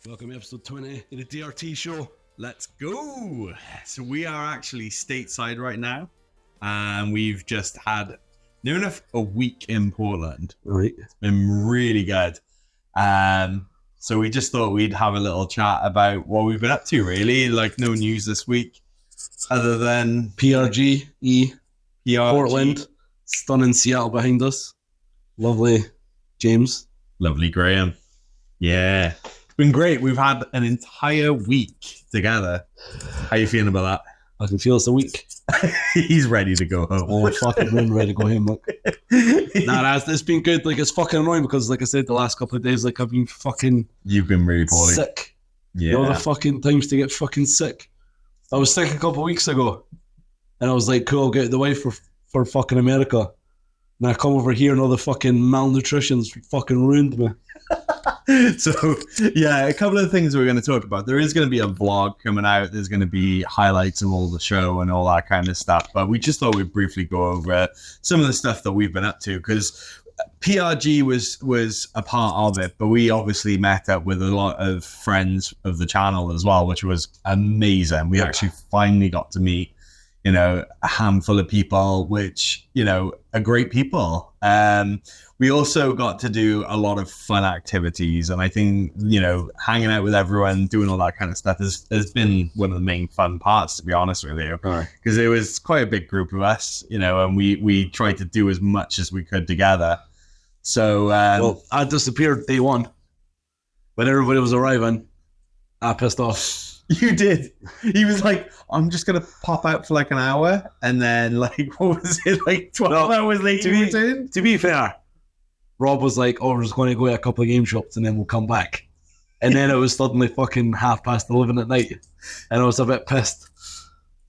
Welcome to episode 20 of the DRT show. Let's go. So we are actually stateside right now, and we've just had near enough a week in Portland. Right. It's been really good. So we just thought we'd have a little chat about what we've been up to, really. Like, no news this week other than PRG, Portland, stunning Seattle behind us. Lovely James. Lovely Graham. Yeah. It's been great. We've had an entire week together. How you feeling about that? I can feel it's a week. He's ready to go home. Oh, fucking ready to go home. Look. It's been good. Like, it's fucking annoying because, like I said, the last couple of days, like, I've been fucking... You've been really poorly. Sick. Yeah. You know the fucking times to get fucking sick. I was sick a couple of weeks ago, and I was like, cool, I'll get the wife for fucking America. And I come over here and all the fucking malnutrition's fucking ruined me. So, yeah, a couple of things we're going to talk about. There is going to be a vlog coming out. There's going to be highlights of all the show and all that kind of stuff. But we just thought we'd briefly go over some of the stuff that we've been up to, because PRG was a part of it, but we obviously met up with a lot of friends of the channel as well, which was amazing. We actually finally got to meet, you know, a handful of people, which, you know, are great people. We also got to do a lot of fun activities, and I think, you know, hanging out with everyone, doing all that kind of stuff has been one of the main fun parts, to be honest with you, because it was quite a big group of us, you know, and we tried to do as much as we could together. So, well, I disappeared day one when everybody was arriving. I pissed off. You did. He was like, I'm just going to pop out for like an hour, and then, like, what was it, like 12 hours later return? To be fair, Rob was like, oh, we're just going to go to a couple of game shops and then we'll come back. And then it was suddenly fucking 11:30 at night, and I was a bit pissed.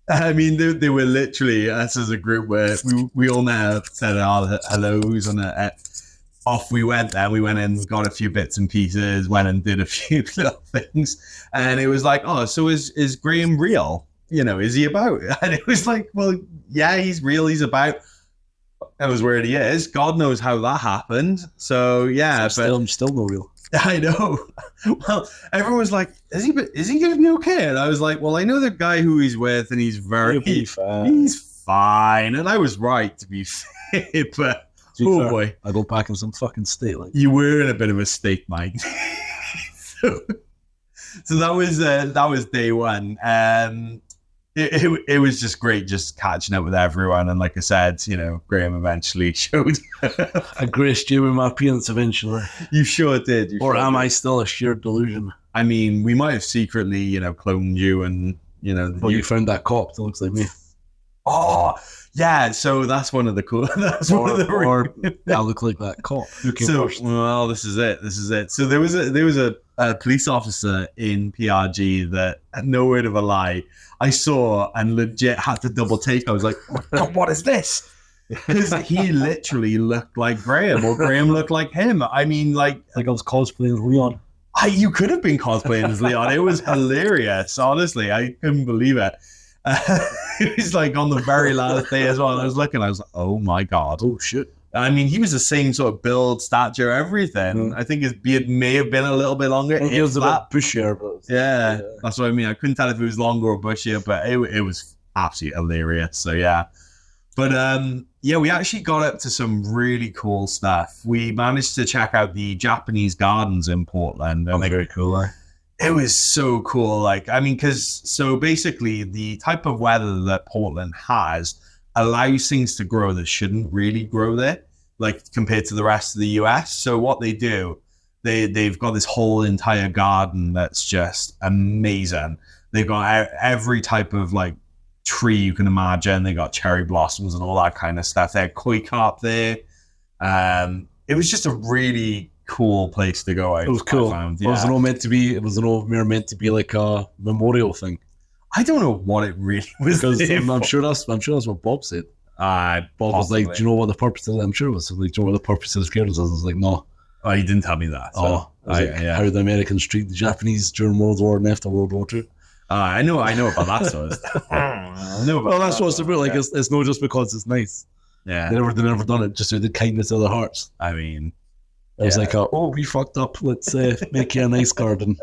I mean, they were literally, us as a group, where we all met, said our hellos, and off we went there. We went in, got a few bits and pieces, went and did a few little things. And it was like, oh, so is Graham real? You know, is he about? And it was like, well, yeah, he's real. He's about. That was where he is. God knows how that happened. So, yeah. I'm still no real. I know. Well, everyone was like, is he going to be okay? And I was like, well, I know the guy who he's with, and he's fine. And I was right, to be fair, but... Oh boy, I go back in some fucking state. Like, you were in a bit of a state, Mike. so that was day one. It was just great, just catching up with everyone. And like I said, you know, Graham eventually showed. I graced you with my appearance eventually. You sure did. I still a sheer delusion? I mean, we might have secretly, you know, cloned you, and you know. Well, you found that cop that looks like me. Oh. Yeah, so that's one of the cool. Or I look like that cop. Who came first? Well, this is it. So there was a police officer in PRG that, no word of a lie, I saw and legit had to double take. I was like, oh my God, what is this? Because he literally looked like Graham, or Graham looked like him. I mean, like I was cosplaying as Leon. You could have been cosplaying as Leon. It was hilarious. Honestly, I couldn't believe it. It was like on the very last day as well. I was looking, I was like, oh my God. Oh shit. I mean, he was the same sort of build, stature, everything. I think his beard may have been a little bit longer. He was a bit bushier. But yeah, that's what I mean. I couldn't tell if it was longer or bushier, but it was absolutely hilarious. So yeah. But yeah, we actually got up to some really cool stuff. We managed to check out the Japanese gardens in Portland. Oh, very cool, It was so cool. Like, I mean, so basically the type of weather that Portland has allows things to grow that shouldn't really grow there, like compared to the rest of the US. So what they do, they've got this whole entire garden that's just amazing. They've got every type of like tree you can imagine. They got cherry blossoms and all that kind of stuff. They had koi carp there. It was just a really cool place to go. It was cool. Yeah. It was meant to be like a memorial thing. I don't know what it really was. Because I'm sure that's what Bob said. Bob was like, do you know what the purpose of it? I'm sure it was like, do you know what the purpose of the gardens is? I was like, no. Oh, he didn't tell me that. So. How the Americans treat the Japanese during World War and after World War II. I know about that sort of stuff. That's what it's about. Like, it's not just because it's nice. Yeah. They never done it just through the kindness of their hearts. I mean, it was like, we fucked up. Let's make you a nice garden.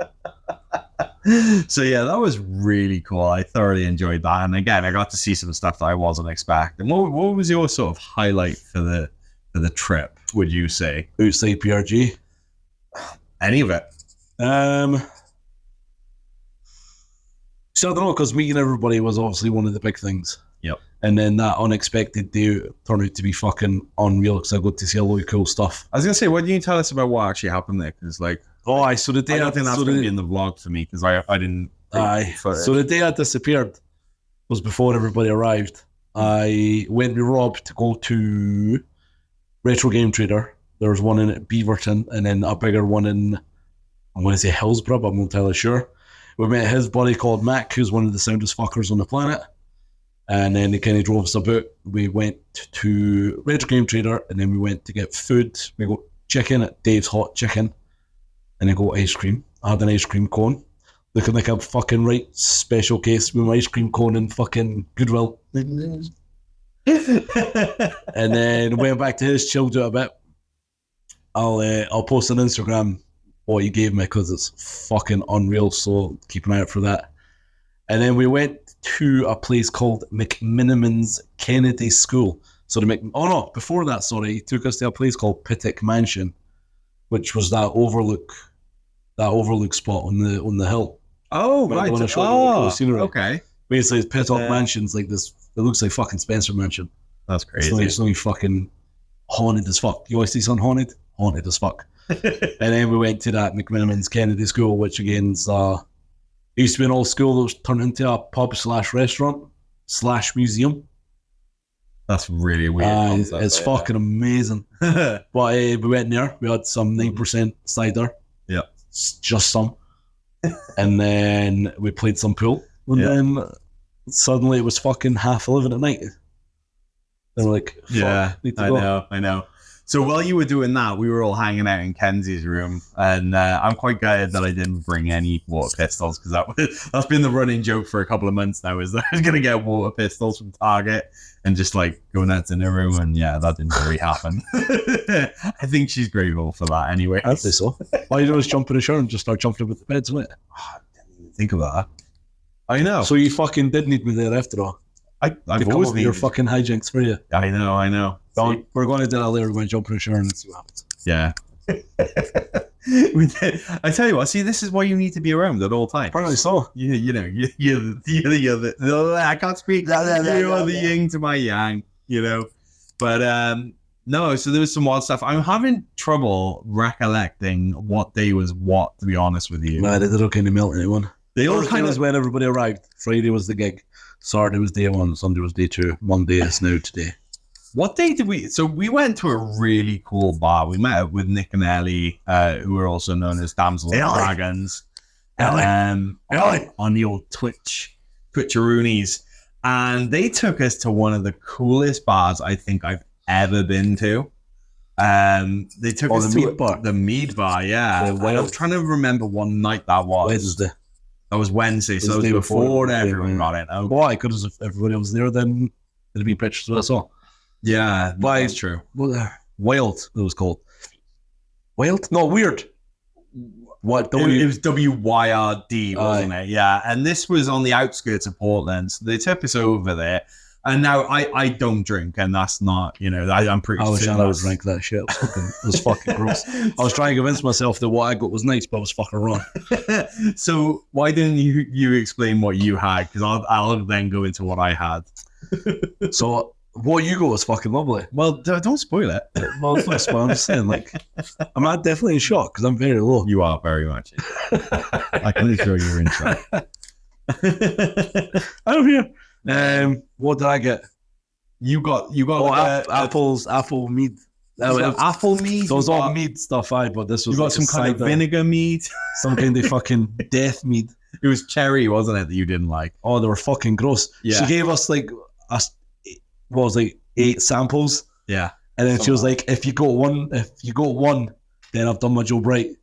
So yeah, that was really cool. I thoroughly enjoyed that, and again, I got to see some stuff that I wasn't expecting. What was your sort of highlight for the trip? Would you say Outside PRG. any of it? So I don't know, because meeting everybody was obviously one of the big things. Yep. And then that unexpected day turned out to be fucking unreal, because I got to see a lot of cool stuff. I was gonna say, what do you tell us about what actually happened there? Because like, So the day I don't think that's going to be in the vlog for me because I didn't. So the day I disappeared was before everybody arrived. I went with Rob to go to Retro Game Trader. There was one in Beaverton and then a bigger one in, I'm going to say Hillsborough, but I'm not entirely sure. We met his buddy called Mac, who's one of the soundest fuckers on the planet. And then they kind of drove us about. We went to Retro Game Trader and then we went to get food. We got chicken at Dave's Hot Chicken and then got ice cream. I had an ice cream cone. Looking like a fucking right special case with my ice cream cone and fucking Goodwill. And then went back to his, chilled out a bit. I'll post on Instagram what he gave me because it's fucking unreal, so keep an eye out for that. And then we went to a place called McMiniman's Kennedy School. So before that, he took us to a place called Pittock Mansion, which was that overlook spot on the hill. Oh, right. Okay. Basically, it's Pittock Mansion's like this. It looks like fucking Spencer Mansion. That's crazy. It's only fucking haunted as fuck. You always see something haunted? Haunted as fuck. And then we went to that McMiniman's Kennedy School, which again is used to be an old school that was turned into a pub / restaurant / museum. That's really weird. It's fucking amazing. But we went in there. We had some 9% cider. Yeah. Just some. And then we played some pool. And then suddenly it was fucking 11:30 at night. And we're like, yeah, I know. So while you were doing that, we were all hanging out in Kenzie's room, and I'm quite gutted that I didn't bring any water pistols because that's been the running joke for a couple of months now. Is that I was gonna get water pistols from Target and just like going out in the room, and yeah, that didn't really happen. I think she's grateful for that anyway. I'd say so. All you do is jump in the shower and just start jumping with the beds, isn't it? I didn't even think of that. I know. So you fucking did need me there after all. I've always needed your fucking hijinks for you. I know. We're going to do that later. We're going to jump in the shower and see what happens. Yeah. We did. I tell you what. See, this is why you need to be around at all times. Apparently so. You're the I can't speak. You are the yin to my yang. You know. But no. So there was some wild stuff. I'm having trouble recollecting what day was what. To be honest with you. No, they did kind of melt anyone. They all kind of when everybody arrived. Friday was the gig. Saturday was day 1. Sunday was day 2. Monday is now today. What day did we... So we went to a really cool bar. We met up with Nick and Ellie, who are also known as Damsel and Dragons. Ellie. On the old Twitcheroonies. And they took us to one of the coolest bars I think I've ever been to. They took us to the mead bar, yeah. I'm trying to remember what night that was. Wednesday. That was Wednesday, so it was before everyone got in. Oh. Why? Because if everybody was there, then it'd be pictures of us all. Yeah, that's true. Wild, it was called. Wild? No, Weird. What? It was WYRD, wasn't it? Yeah, and this was on the outskirts of Portland, so they took us over there. And now I don't drink, and that's not, I'm pretty sure. I would drink that shit. It was fucking gross. I was trying to convince myself that what I got was nice, but I was fucking wrong. So why didn't you explain what you had? Because I'll then go into what I had. So what you got was fucking lovely. Well, don't spoil it. Well, it's not spoil. I'm just saying, I'm not definitely in shock because I'm very low. You are very much. I can show your intro. I'm here. What did I get? You got apple mead. Apple mead. So it was all mead stuff, but this was you got some kind of vinegar mead, some kind of fucking death mead. It was cherry, wasn't it, that you didn't like? Oh, they were fucking gross. Yeah. She gave us 8 samples. Yeah, and then she was like, "If you got one, then I've done my job right."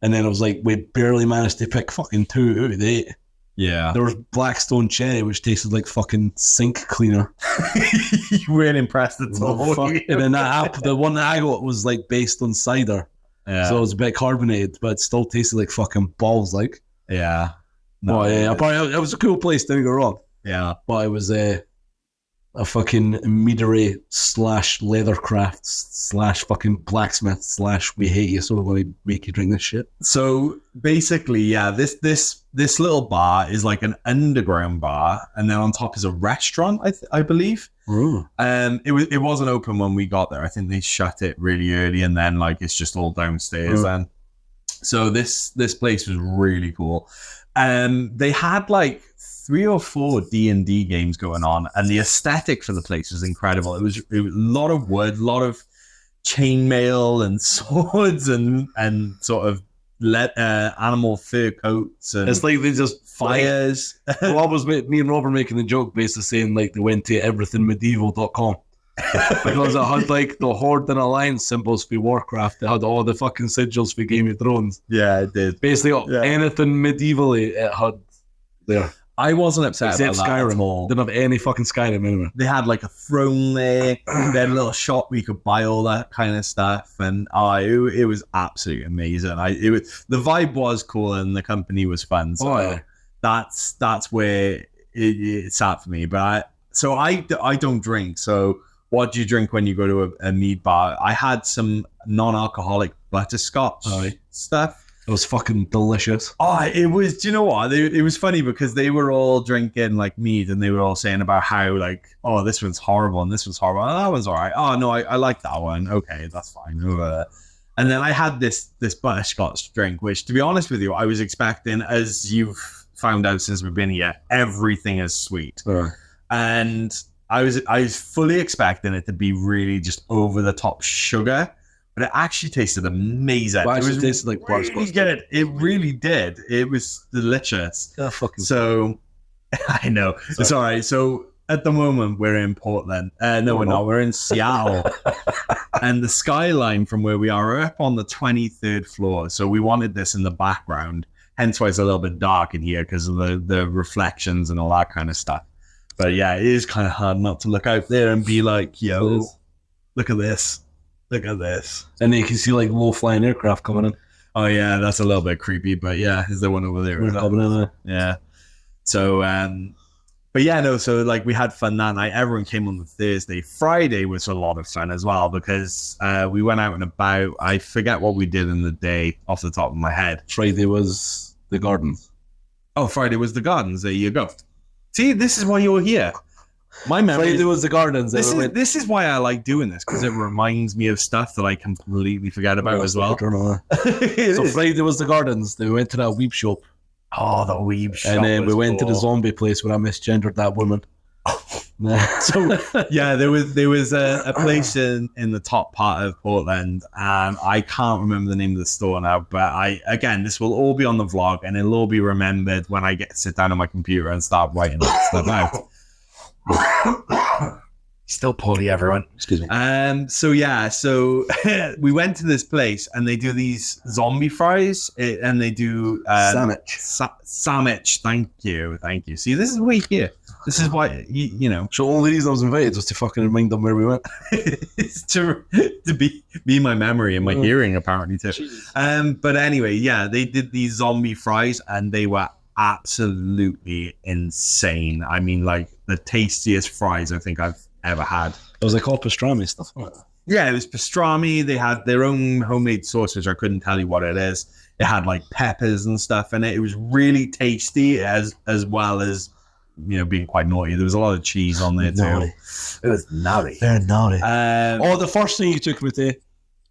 And then I was like, we barely managed to pick fucking 2 out of the 8. Yeah. There was Blackstone Cherry, which tasted like fucking sink cleaner. You weren't impressed at all. And then the one that I got was based on cider. Yeah. So it was a bit carbonated, but it still tasted like fucking balls. Yeah. No, Oh yeah, apparently it was a cool place. Don't get me wrong, yeah. but it was a fucking meadery / leathercraft / fucking blacksmith / we hate you, so we're going to make you drink this shit. So basically, yeah, this little bar is like an underground bar, and then on top is a restaurant, I believe. Ooh. It wasn't open when we got there. I think they shut it really early, and then like it's just all downstairs. Then, so this place was really cool. They had like 3 or 4 D&D games going on, and the aesthetic for the place was incredible. It was a lot of wood, a lot of chainmail and swords and sort of animal fur coats, and It's like they just fires. Me and Rob were making the joke basically saying like they went to everythingmedieval.com because it had like the Horde and Alliance symbols for Warcraft. It had all the fucking sigils for Game of Thrones. Yeah, it did. Basically, anything medievally it had there. I wasn't upset Except about that Skyrim. at all. Didn't have any fucking Skyrim anywhere. They had like a throne there. They had a little shop where you could buy all that kind of stuff, and it was absolutely amazing. The vibe was cool, and the company was fun. So that's where it sat for me. But I don't drink. So what do you drink when you go to a mead bar? I had some non-alcoholic butterscotch stuff. It was fucking delicious. Oh, it was. Do you know what? It was funny because they were all drinking like mead, and they were all saying about how like, oh, this one's horrible and this one's horrible. And that one's all right. Oh no, I like that one. Okay, that's fine. And then I had this butterscotch drink, which, to be honest with you, I was expecting, as you've found out since we've been here, everything is sweet. And I was fully expecting it to be really just over the top sugar. But it actually tasted amazing. It was tasted like really good. It really did. It was delicious. So, I know. Sorry. It's all right. So, at the moment, we're in Portland. No, we're not. We're in Seattle. And the skyline from where we are up on the 23rd floor. So, we wanted this in the background. Hence why it's a little bit dark in here because of the reflections and all that kind of stuff. But yeah, it is kind of hard not to look out there and be like, yo, look at this. Look at this. And then you can see like low flying aircraft coming in. Oh yeah, that's a little bit creepy, but yeah, is there one over there? Coming in there. Yeah. So but yeah, no, so like we had fun that night. Everyone came on the Thursday. Friday was a lot of fun as well because we went out and about. I forget what we did in the day off the top of my head. Friday was the gardens. Oh, Friday was the gardens. There you go. See, this is why you're here. My memory. Friday was the gardens. This is why I like doing this, because it reminds me of stuff that I completely forget about as well. So Friday was the gardens. Then we went to that weeb shop. Oh, the weeb shop. And then we went to the zombie place where I misgendered that woman. So yeah, there was a place in the top part of Portland, and I can't remember the name of the store now, but this will all be on the vlog, and it'll all be remembered when I get to sit down on my computer and start writing that stuff out. Still poorly, everyone. Excuse me. So we went to this place, and they do these zombie fries, and they do sandwich. Thank you. See, this is why you're here. This is why you know. So only reason I was invited was to fucking remind them where we went. It's to be my memory and my hearing apparently too. But anyway, yeah, they did these zombie fries, and they were absolutely insane. I mean, like the tastiest fries I think I've ever had. It was like all pastrami stuff. Yeah, it was pastrami. They had their own homemade sauce, which I couldn't tell you what it is. It had like peppers and stuff in it. It was really tasty, as well as, you know, being quite naughty. There was a lot of cheese on there too. It was naughty. Very naughty. The first thing you took me to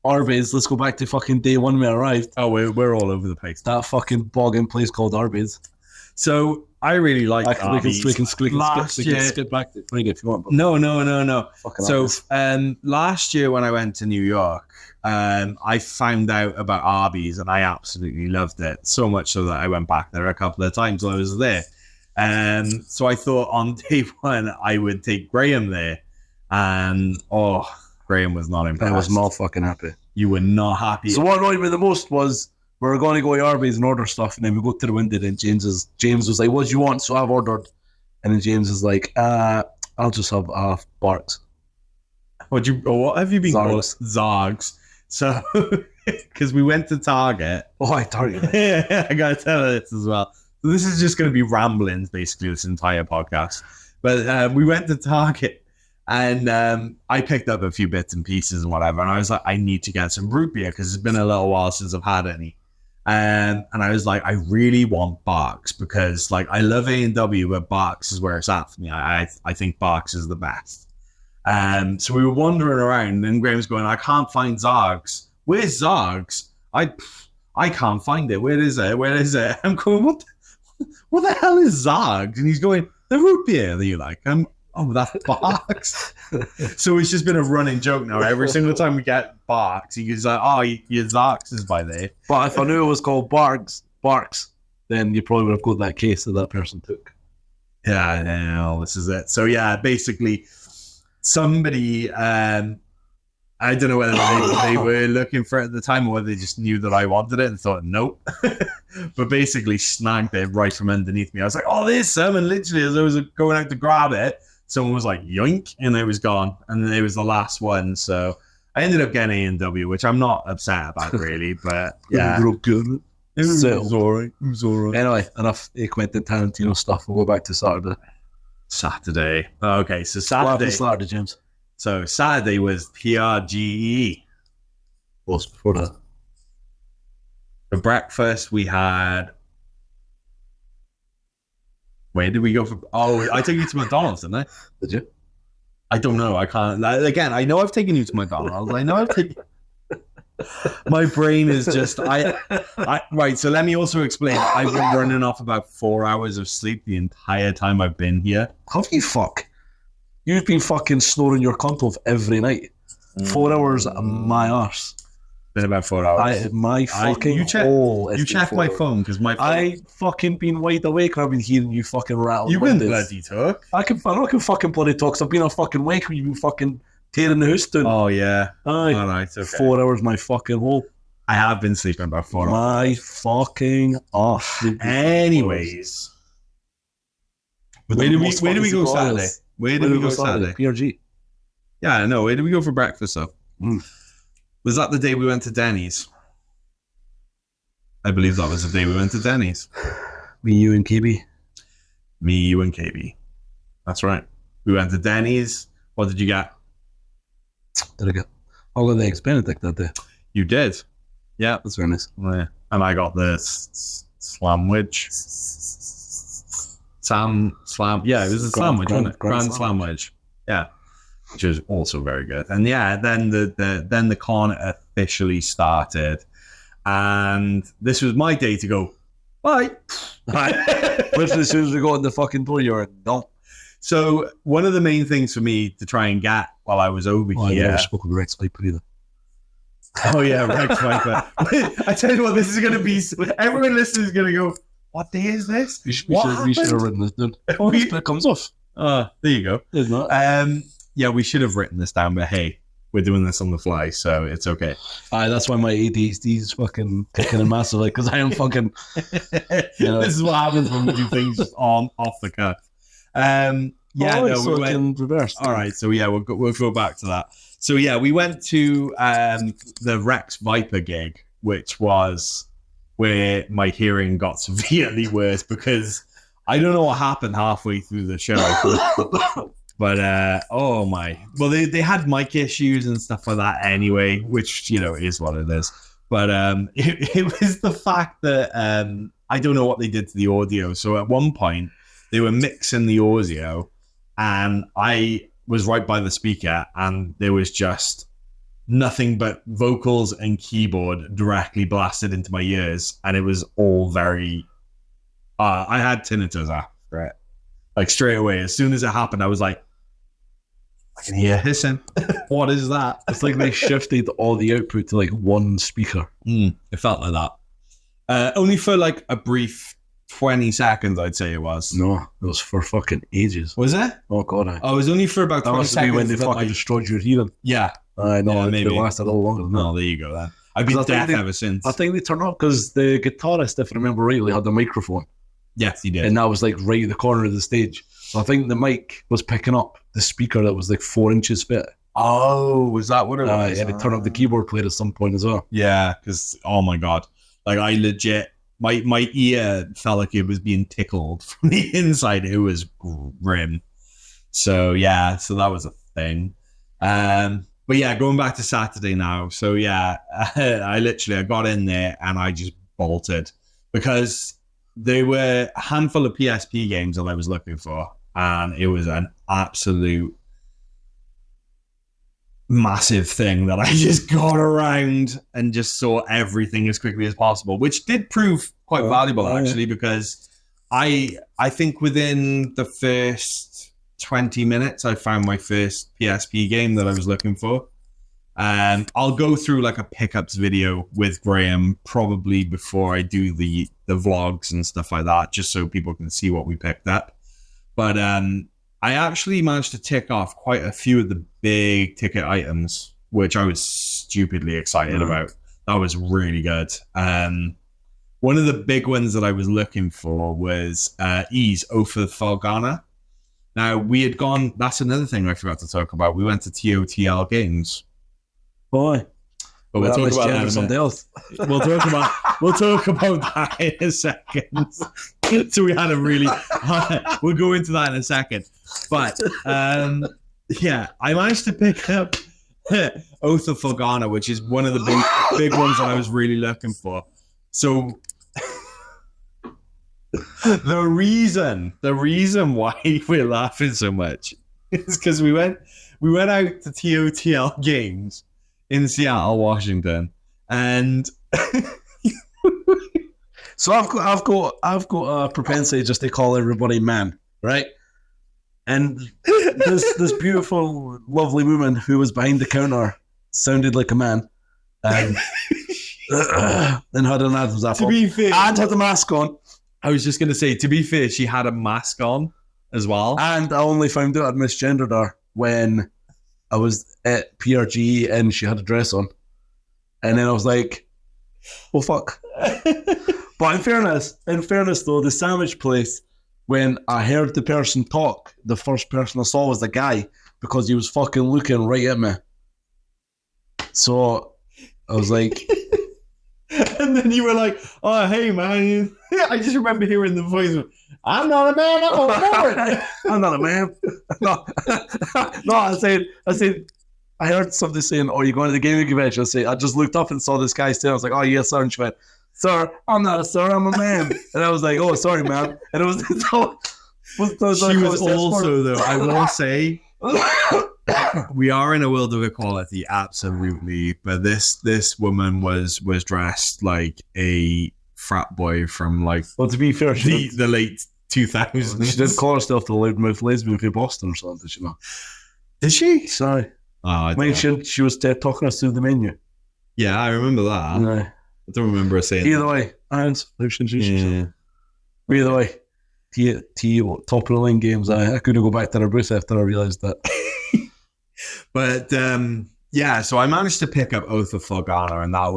Arby's. Let's go back to fucking day one we arrived. Oh, we're all over the place. That fucking bogging place called Arby's. So I really like Arby's. We can skip back to Friday if you want. No. So last year when I went to New York, I found out about Arby's, and I absolutely loved it. So much so that I went back there a couple of times while I was there. So I thought on day one I would take Graham there, and Graham was not impressed. I was not fucking happy. You were not happy. So what annoyed me the most was we were going to go to Arby's and order stuff, and then we go to the window, and James was like, "What do you want?" So I've ordered, and then James is like, "I'll just have Barks." What have you been called? Zargs. So because we went to Target. Oh, Target. Yeah, I gotta tell you this as well. This is just going to be ramblings, basically, this entire podcast. But we went to Target, and I picked up a few bits and pieces and whatever. And I was like, I need to get some root beer because it's been a little while since I've had any. And I was like, I really want Barks because, like, I love A&W, but Barks is where it's at for me. I think Barks is the best. So we were wandering around, and Graham's going, I can't find Zargs. Where's Zargs? I can't find it. Where is it? Where is it? I'm going, what the hell is Zargs? And he's going, the root beer that you like. Oh, that's Barks. So it's just been a running joke now. Every single time we get Barks, he's like, oh, your Zarks is by there. But if I knew it was called Barks, then you probably would have got that case that person took. Yeah, no, this is it. So yeah, basically, somebody, I don't know whether they were looking for it at the time or whether they just knew that I wanted it and thought, nope. But basically snagged it right from underneath me. I was like, oh, there's some. And literally, as I was going out to grab it, someone was like, yoink, and it was gone. And then it was the last one. So I ended up getting A&W, which I'm not upset about, really. But yeah. It was all right. It was all right. Anyway, enough Quentin Tarantino stuff. We'll go back to Saturday. Okay, so What happened Saturday, James? So Saturday was PRGE. What's before that? For breakfast, we had... Where did we go for... Oh, I took you to McDonald's, didn't I? Did you? I don't know. I can't... Again, I know I've taken you to McDonald's. I know I've taken... My brain is just... Right, so let me also explain. I've been running off about 4 hours of sleep the entire time I've been here. Have you fuck? You've been fucking snoring your cunt off every night. 4 hours, my arse. Been about 4 hours. My fucking hole. You check my phone because my phone... I fucking been wide awake and I've been hearing you fucking rattle. You've been bloody talk. I can fucking bloody talk because I've been on fucking awake when you've been fucking tearing the house down. Oh yeah. Aye. All right. Okay. 4 hours, my fucking hole. I have been sleeping about 4 hours. My fucking arse. Anyways. Where did we go Saturday? Where did we go Saturday? PRG. Yeah, I know. Where did we go for breakfast though? Was that the day we went to Denny's? I believe that was the day we went to Denny's. Me, you, and KB. Me, you, and KB. That's right. We went to Denny's. What did you get? Did I get all of the eggs Benedict that day? You did. Yeah. That's very nice. Yeah. And I got the slamwich. Yeah, it was a sandwich, wasn't it? Grand slamwich. Yeah. Which was also very good. And yeah, then the con officially started. And this was my day to go, bye. Literally, as soon as we got in the fucking door, you were gone. So one of the main things for me to try and get while I was over here... I never spoke with Rex Viper either. Oh yeah, Rex Viper. I tell you what, this is going to be... Everyone listening is going to go, what day is this? We should have written this down. It comes off. There you go. Isn't it? Yeah, we should have written this down, but hey, we're doing this on the fly, so it's okay. That's why my ADHD is fucking kicking in massively, because I am fucking... This is what happens when we do things off the cuff. We went reverse. All right, so yeah, we'll go back to that. So yeah, we went to the Rex Viper gig, which was where my hearing got severely worse because I don't know what happened halfway through the show. But they had mic issues and stuff like that anyway, which is what it is. But it was the fact that I don't know what they did to the audio. So at one point they were mixing the audio, and I was right by the speaker, and there was just nothing but vocals and keyboard directly blasted into my ears, and it was all very. I had tinnitus after it. Like straight away, as soon as it happened, I was like, I can hear hissing. What is that? It's like they shifted all the output to like one speaker. It felt like that. Only for like a brief 20 seconds, I'd say it was. No, it was for fucking ages. Was it? Oh, God. It was only for about 20 seconds. That must be when they fucking destroyed your hearing. Yeah. I know, yeah, maybe. It lasted a little longer than that. Oh, there you go then. I've been deaf ever since. I think they turned off because the guitarist, if I remember rightly, had the microphone. Yes, he did. And that was like right at the corner of the stage. So I think the mic was picking up the speaker that was like 4 inches fit. Oh, was that what it was? Yeah, they turned up the keyboard player at some point as well. Yeah, because, oh my God. Like I legit, my ear felt like it was being tickled from the inside. It was grim. So yeah, so that was a thing. But yeah, going back to Saturday now. So yeah, I got in there and I just bolted because there were a handful of PSP games that I was looking for, and it was an absolute massive thing that I just got around and just saw everything as quickly as possible, which did prove quite valuable actually, because I think within the first 20 minutes I found my first PSP game that I was looking for. And I'll go through like a pickups video with Graham probably before I do the vlogs and stuff like that, just so people can see what we picked up. But I actually managed to tick off quite a few of the big ticket items, which I was stupidly excited about. That was really good. One of the big ones that I was looking for was Ease Oath of Felghana. Now, we had gone... That's another thing I forgot to talk about. We went to TOTL Games. Boy. But we'll talk about that something else. We'll talk about that in a second. So we had a really... We'll go into that in a second. But, yeah, I managed to pick up Oath of Felghana, which is one of the big ones that I was really looking for. So... The reason why we're laughing so much is because we went out to TOTL Games in Seattle, Washington, and so I've got a propensity just to call everybody man, right? And this beautiful, lovely woman who was behind the counter sounded like a man, and had an Adam's apple. To be fair, and had a mask on. I was just going to say, to be fair, she had a mask on as well. And I only found out I'd misgendered her when I was at PRG and she had a dress on. And then I was like, well, fuck. But in fairness though, the sandwich place, when I heard the person talk, the first person I saw was the guy, because he was fucking looking right at me. So I was like... And then you were like, oh, hey, man. I just remember hearing the voice of, I'm not a man, I'm a woman. I'm not a man. No, I said, I heard somebody saying, oh, you're going to the gaming convention. I just looked up and saw this guy still. I was like, oh, yes, sir. And she went, sir, I'm not a sir, I'm a man. And I was like, oh, sorry, man. And it was... She was also, though, I will say... We are in a world of equality, absolutely. But this woman was dressed like a frat boy from like... Well, to be fair, the late 2000s. She did call herself the loudmouth lesbian from Boston or something, did she not? Did she? Sorry. Oh, I mean, she was talking us through the menu. Yeah, I remember that. No. I don't remember her saying Either that. way, Irons, Yeah. Either way, top of the line games. I couldn't go back to their booth after I realised that. But yeah, so I managed to pick up Oath of Felghana, and that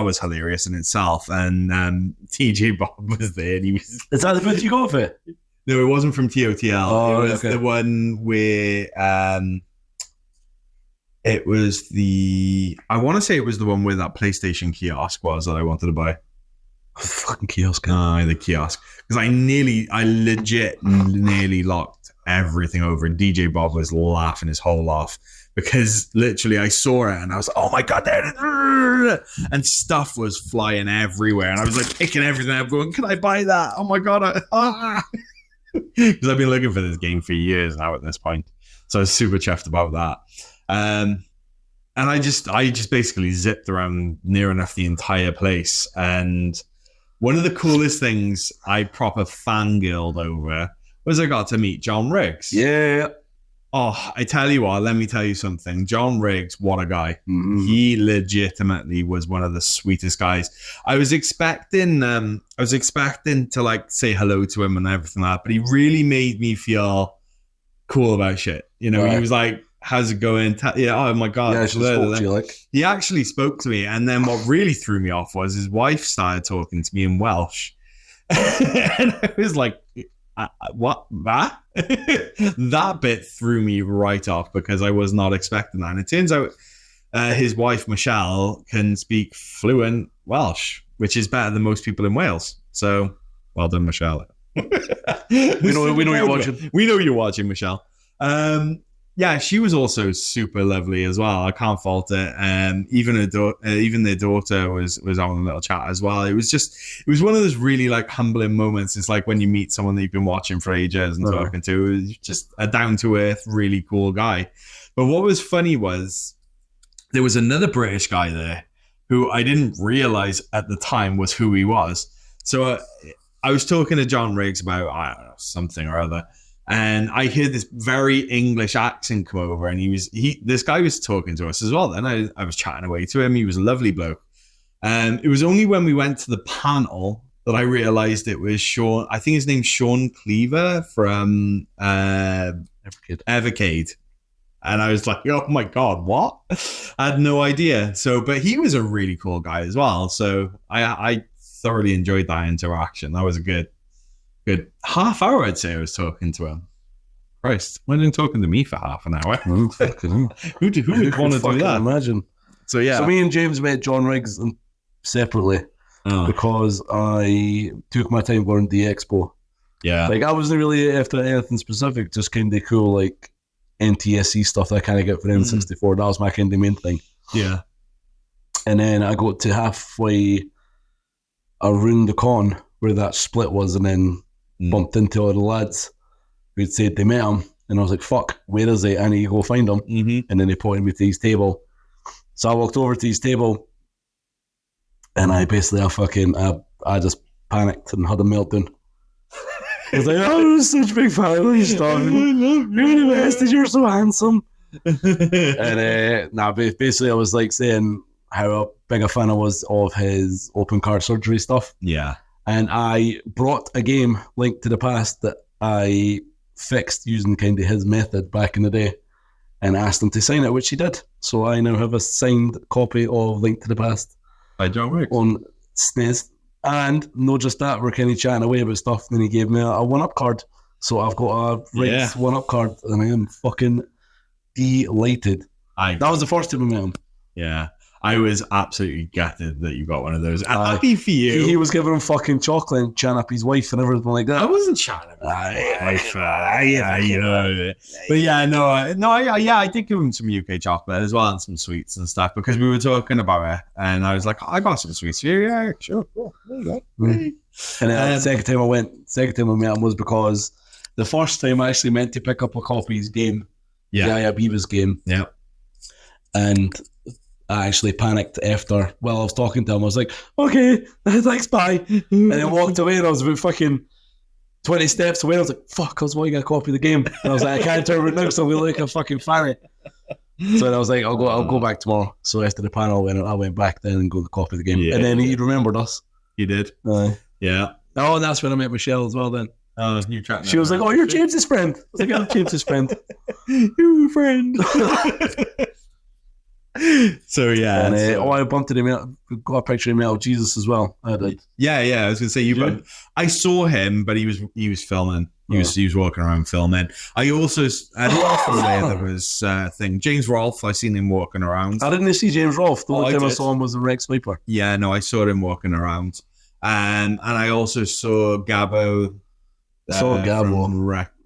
was hilarious in itself. And TJ Bob was there, and he was... Is that the booth you got for? No, it wasn't from TOTL. Oh, it was the one where it was the... I want to say it was the one where that PlayStation kiosk was that I wanted to buy. Fucking kiosk. The kiosk. Because I legit nearly locked everything over, and DJ Bob was laughing his whole off because literally I saw it and I was like, oh my god, there it is. And stuff was flying everywhere, and I was like picking everything up going, can I buy that? Oh my god. Because I've been looking for this game for years now at this point, so I was super chuffed about that. And I just basically zipped around near enough the entire place, and one of the coolest things I proper fangirled over was I got to meet John Riggs. Yeah. Oh, I tell you what, let me tell you something. John Riggs, what a guy. Mm-hmm. He legitimately was one of the sweetest guys. I was expecting to like say hello to him and everything like that, but he really made me feel cool about shit. You know, right. He was like, how's it going? Oh my god. Yeah, she spoke to you, like. He actually spoke to me, and then what really threw me off was his wife started talking to me in Welsh. And I was like, what? That? That bit threw me right off because I was not expecting that. And it turns out his wife, Michelle, can speak fluent Welsh. which is better than most people in Wales. So, well done, Michelle. We know you're watching. We know you're watching, Michelle. Yeah, she was also super lovely as well. I can't fault it. Even their daughter was on a little chat as well. It was one of those really like humbling moments. It's like when you meet someone that you've been watching for ages and talking to. It was just a down to earth, really cool guy. But what was funny was there was another British guy there who I didn't realize at the time was who he was. So I was talking to John Riggs about, I don't know, something or other. And I hear this very English accent come over, and this guy was talking to us as well. Then I was chatting away to him. He was a lovely bloke. And it was only when we went to the panel that I realized it was Sean. I think his name's Sean Cleaver from Evercade. And I was like, oh my God, what? I had no idea. But he was a really cool guy as well. So I thoroughly enjoyed that interaction. That was a good half hour, I'd say I was talking to him. Christ, why didn't talking to me for half an hour? Who would want to do that? Imagine. So yeah. So me and James met John Riggs separately because I took my time going to the expo. Yeah. Like I wasn't really after anything specific, just kind of cool like NTSC stuff that I kind of get for N64. That was my kind of main thing. Yeah. And then I got to halfway around the con where that split was, and then bumped into all the lads who'd said they met him, and I was like, fuck, where is he? I need to go find him. And then they pointed me to his table. So I walked over to his table, and I basically I just panicked and had a meltdown. I was like, oh, I'm such a big fan of your stuff. You're the best, you're so handsome. And basically I was like saying how big a fan I was of his open card surgery stuff. Yeah. And I brought a game, Link to the Past, that I fixed using kind of his method back in the day, and asked him to sign it, which he did. So I now have a signed copy of Link to the Past by John Riggs on SNES. And not just that, we're kind of chatting away about stuff. And then he gave me a 1-up card. So I've got a Riggs 1-up card, and I am fucking delighted. That was the first time I met him. Yeah. I was absolutely gutted that you got one of those. I'm happy for you. He was giving him fucking chocolate and chatting up his wife and everything like that. I wasn't chatting up his wife. You know. But yeah, I did give him some UK chocolate as well and some sweets and stuff because we were talking about it. And I was like, I got some sweets for you. Yeah, sure. Cool. There you go. And then the second time I met him was because the first time I actually meant to pick up a copy of his game. Yeah, Beavis game. Yeah. And I actually panicked after while I was talking to him. I was like, okay, thanks, bye. And then walked away, and I was about fucking 20 steps away. I was like, fuck, I was wanting a copy of the game. And I was like, I can't turn it now, so I look like a fucking fanny. So then I was like, I'll go back tomorrow. So after the panel, I went back then and got the copy of the game. Yeah. And then he remembered us. He did. Yeah. Oh, and that's when I met Michelle as well then. Oh, you chatting. She was like, oh, you're James's friend. I was like, I'm James's friend. You friend. So yeah, and, I bumped into him. Got a picture of Metal Jesus as well. I did. Yeah. I was gonna say I saw him, but he was filming. He was walking around filming. I didn't know there was a thing. James Rolfe, I seen him walking around. I didn't see James Rolfe. The only time I saw him was the Rex Sweeper. Yeah, no, I saw him walking around, and I also saw Gabbo.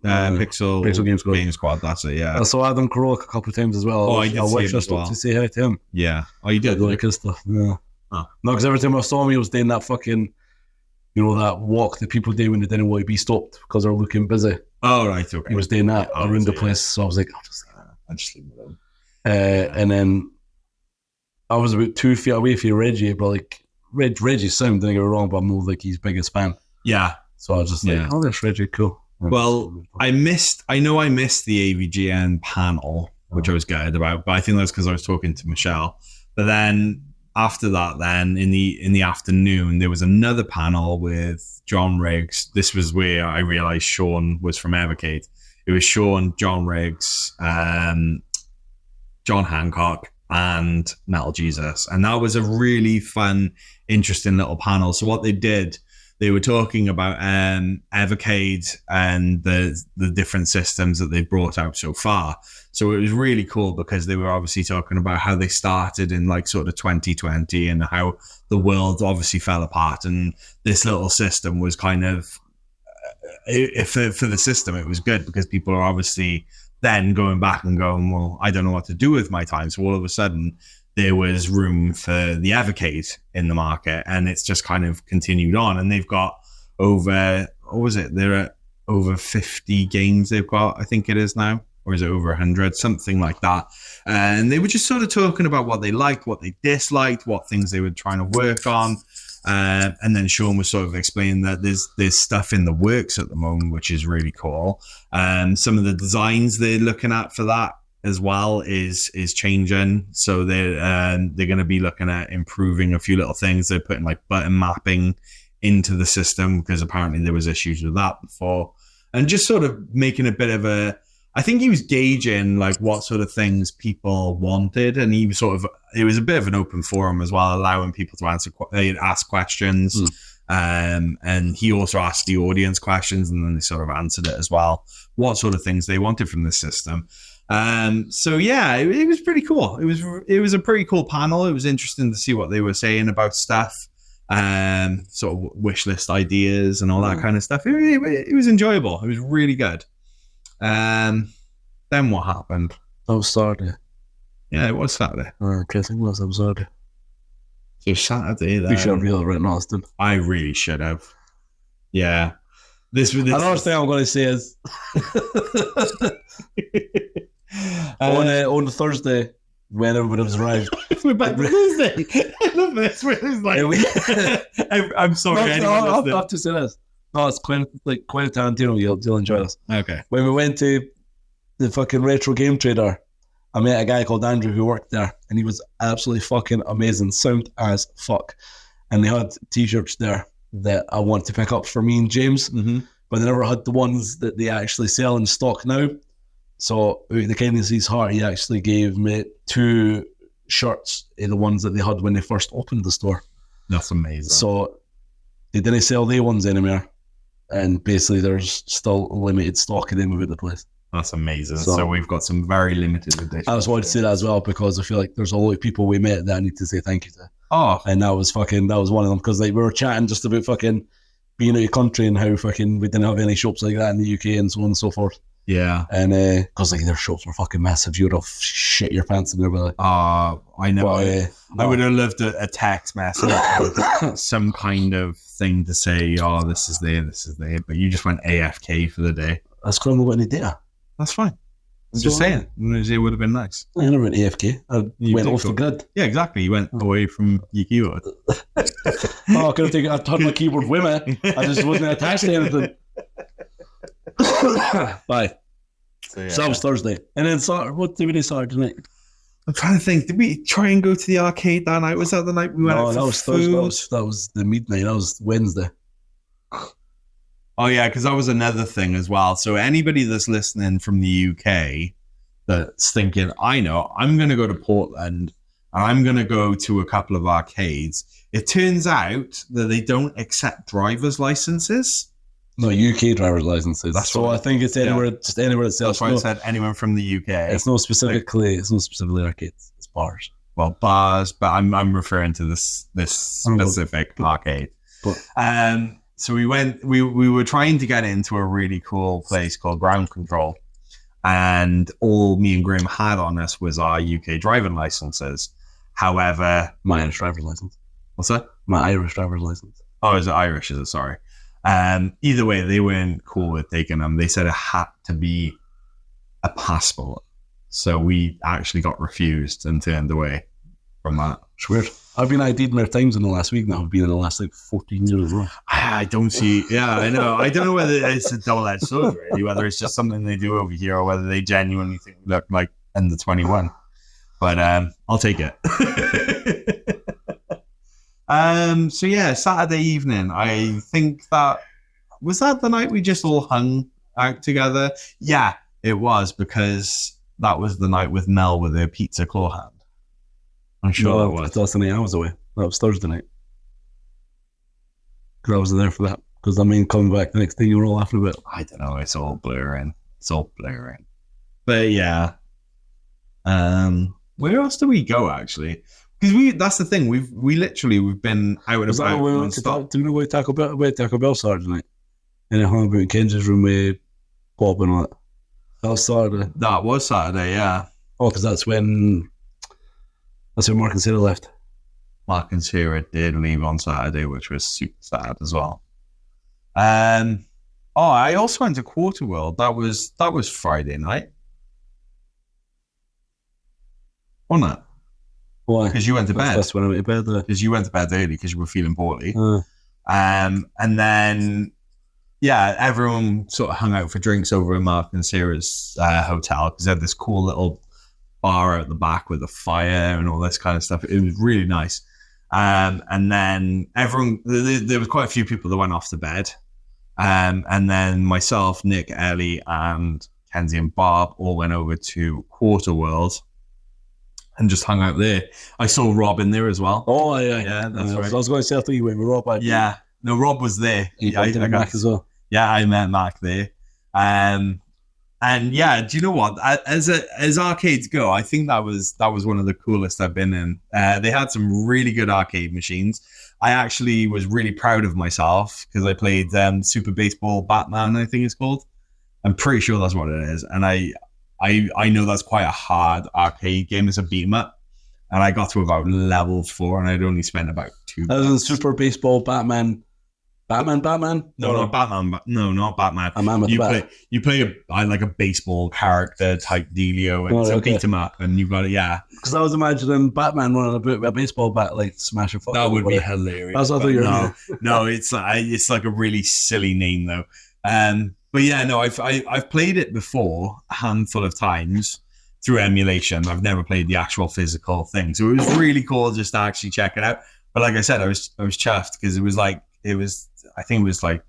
Pixel Game Squad. That's it. Yeah. I saw Adam Carolla a couple of times as well. Oh, I did see him as well. To say hi to him. Yeah. Oh, you did. Like his stuff. Yeah. Oh. No, because every time I saw him, he was doing that fucking, that walk that people do when they didn't want to be stopped because they're looking busy. Oh, right. Okay. He was doing that around the place, so I was like, I'll just leave it alone. And then I was about 2 feet away from Reggie, but like Reggie's sound, don't get me wrong, but I'm not like his biggest fan. Yeah. So I was just like, oh, there's Reggie, cool. Well, I missed the AVGN panel, which I was gutted about, but I think that's because I was talking to Michelle. But then after that, in the afternoon, there was another panel with John Riggs. This was where I realized Sean was from Evercade. It was Sean, John Riggs, John Hancock, and Metal Jesus. And that was a really fun, interesting little panel. So what they did they were talking about Evercade and the different systems that they've brought out so far. So it was really cool because they were obviously talking about how they started in like sort of 2020 and how the world obviously fell apart. And this little system was kind of, for the system, it was good because people are obviously then going back and going, well, I don't know what to do with my time. So all of a sudden, there was room for the Evercade in the market, and it's just kind of continued on. And they've got over, what was it? They're at over 50 games they've got, I think it is now, or is it over 100? Something like that. And they were just sort of talking about what they liked, what they disliked, what things they were trying to work on. And then Sean was sort of explaining that there's stuff in the works at the moment, which is really cool. Some of the designs they're looking at for that as well is changing. So they're going to be looking at improving a few little things. They're putting like button mapping into the system because apparently there was issues with that before, and just sort of making a bit of a, I think he was gauging like what sort of things people wanted, and he was it was a bit of an open forum as well, allowing people to ask questions. And he also asked the audience questions, and then they sort of answered it as well, what sort of things they wanted from the system. So yeah, it was pretty cool. It was a pretty cool panel. It was interesting to see what they were saying about stuff, sort of wish list ideas and all that kind of stuff. It was enjoyable. It was really good. Then what happened? That was Saturday. Yeah, it was Saturday. Okay, I think it was Saturday. So Saturday, then. We should have really written Austin. I really should have. Yeah. Another thing I'm going to say is on Thursday, when everybody was arrived. We're back to Thursday. I love this. I'm sorry. I'll have to say this. No, it's Quentin Tarantino. You'll enjoy this. Okay. When we went to the fucking Retro Game Trader, I met a guy called Andrew who worked there, and he was absolutely fucking amazing. Sound as fuck. And they had t-shirts there that I want to pick up for me and James, but they never had the ones that they actually sell in stock now. So the kindness of his heart, he actually gave me 2 shirts of the ones that they had when they first opened the store. That's amazing. So they didn't sell the ones anymore, and basically there's still limited stock of them about the place. That's amazing. So we've got some very limited editions. I just wanted to say that as well, because I feel like there's a lot of people we met that I need to say thank you to. Oh, and that was one of them, because like we were chatting just about fucking being out of country and how fucking we didn't have any shops like that in the UK and so on and so forth. Yeah. And because like their shops were fucking massive, you'd have shit your pants in there. Like, I know. But, I would have loved a text message, some kind of thing to say, oh, this is there, but you just went AFK for the day. That's because I haven't got any data. That's fine. I'm just saying. It would have been nice. I never went AFK. I went off the grid. Yeah, exactly. You went away from your keyboard. I couldn't take it. I had my keyboard with me. I just wasn't attached to anything. Bye. So that was Thursday. And then Saturday, what did we do Saturday night? I'm trying to think. Did we try and go to the arcade that night? Was that the night we went out for that was food? Thursday. That was the midnight. That was Wednesday. Oh, yeah, because that was another thing as well. So anybody that's listening from the UK that's thinking, I know, I'm going to go to Portland and I'm going to go to a couple of arcades. It turns out that they don't accept driver's licenses. No, UK driver's licenses. That's so I think it's anywhere, just anywhere that sells. That's why I said anyone from the UK. It's not specifically arcades. It's bars. Well, bars, but I'm referring to this specific arcade. But, so we were trying to get into a really cool place called Ground Control, and all me and Graham had on us was our UK driving licenses. However, my Irish driver's license. What's that? My Irish driver's license. Oh, is it Irish? Is it? Sorry. Either way, they weren't cool with taking them. They said it had to be a passport. So we actually got refused and turned away from that. It's weird. I've been ID'd more times in the last week now. I've been in the last 14 years. I don't see. Yeah, I know. I don't know whether it's a double-edged sword, really, whether it's just something they do over here or whether they genuinely think we look like under 21. But I'll take it. So yeah, Saturday evening. I think was that the night we just all hung out together. Yeah, it was, because that was the night with Mel with her pizza claw hand. I'm sure that was. That's the night I was away. That was Thursday night. because I wasn't there for that. Because I mean, coming back the next thing you were all laughing about. I don't know. It's all blurring. But yeah. Where else do we go actually? Because that's the thing. We've been out and Was that about. when we went to do you know where Taco Bell? We had Taco Bell Saturday night, and I hung about in Kenji's room with Bob and all that. That was Saturday. That was Saturday, yeah. Oh, because that's when Mark and Sarah left. Mark and Sarah did leave on Saturday, which was super sad as well. I also went to Quarter World. That was Friday night. Wasn't it? Why? Because you went to bed. That's when I went to bed. Because you went to bed early because you were feeling poorly. And then, yeah, everyone sort of hung out for drinks over in Mark and Sarah's hotel because they had this cool little bar at the back with a fire and all this kind of stuff. It was really nice. And then there was quite a few people that went off to bed. And then myself, Nick, Ellie, and Kenzie and Bob all went over to Quarter World and just hung out there. I saw Rob in there as well. Oh, yeah. Yeah, that's right. I was going to say, I thought you went with Rob. Yeah. No, Rob was there. I met Mac as well. Yeah, I met Mac there. And yeah, do you know what? As arcades go, I think that was one of the coolest I've been in. They had some really good arcade machines. I actually was really proud of myself because I played Super Baseball Batman, I think it's called. I'm pretty sure that's what it is. And I know that's quite a hard arcade game. It's a beat 'em up. And I got to about level 4 and I'd only spent about 2. That was in Super Baseball Batman. Batman? No, not Batman. No, not Batman. A man with a bat. You play a baseball character type dealio, and it's a beat 'em up, and you've got it. Yeah, because I was imagining Batman running about with a baseball bat, like smash a fuck. That would be hilarious. That's what I thought you were. No, it's like a really silly name though. But yeah, no, I've played it before a handful of times through emulation. I've never played the actual physical thing, so it was really cool just to actually check it out. But like I said, I was chuffed because I think it was like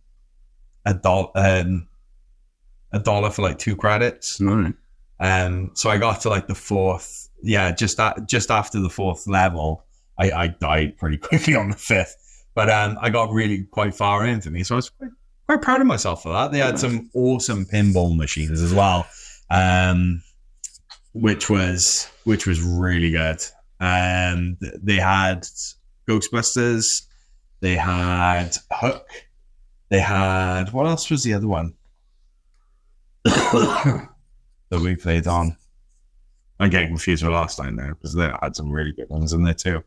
$1 for like 2 credits. Right. So I got to like the 4th. Yeah, just after the 4th level, I died pretty quickly on the 5th. But I got really quite far into me, so I was quite proud of myself for that. They had some awesome pinball machines as well, which was really good. They had Ghostbusters. They had Hook. They had... What else was the other one that we played on? I'm getting confused with last time now because they had some really good ones in there too.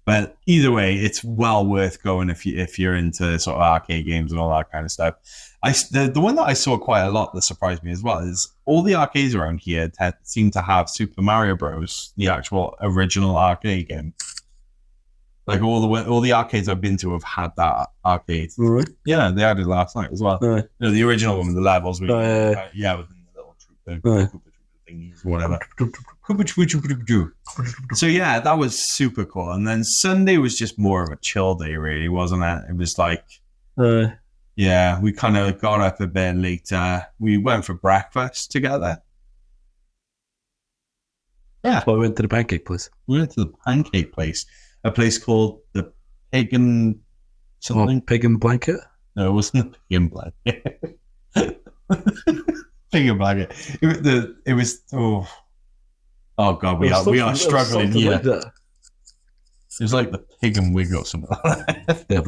But either way, it's well worth going if you're into sort of arcade games and all that kind of stuff. The one that I saw quite a lot that surprised me as well is all the arcades around here seem to have Super Mario Bros., the actual original arcade game. Like all the arcades I've been to have had that arcade. Right. Yeah, they had it last night as well. Right. You know, the original one with the levels. With, within the little trooper thingies, whatever. So yeah, that was super cool. And then Sunday was just more of a chill day, really, wasn't it? It was like, yeah, we kind of got up a bit later. We went for breakfast together. Yeah. Well, we went to the pancake place. We went to the pancake place. A place called the Pig and something. Pig and Blanket? No, it wasn't the Pig and Blanket. Pig and Blanket. It was oh god, we are struggling here. Like that. It was like the Pig and Wig or something like that. Yeah,